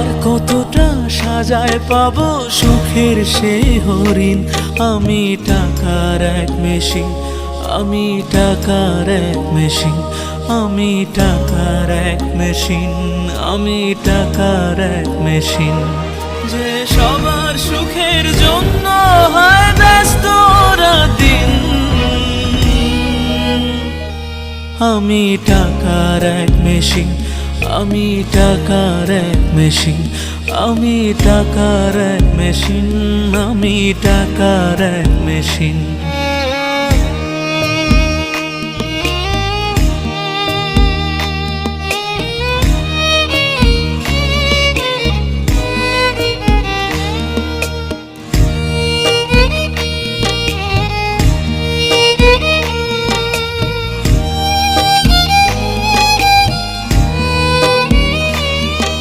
আর কতটা সাজায় পাবো সুখের সেই হরিণ। আমি টাকার এক মেশিন, আমি টাকার এক মেশিন, আমি টাকার এক মেশিন, আমি টাকার এক মেশিন। যে সবার সুখের জন্য হয় ব্যস্ত দিন। আমি টাকার এক মেশিন, আমি টাকার এক মেশিন, আমি টাকার এক মেশিন, আমি টাকার এক মেশিন।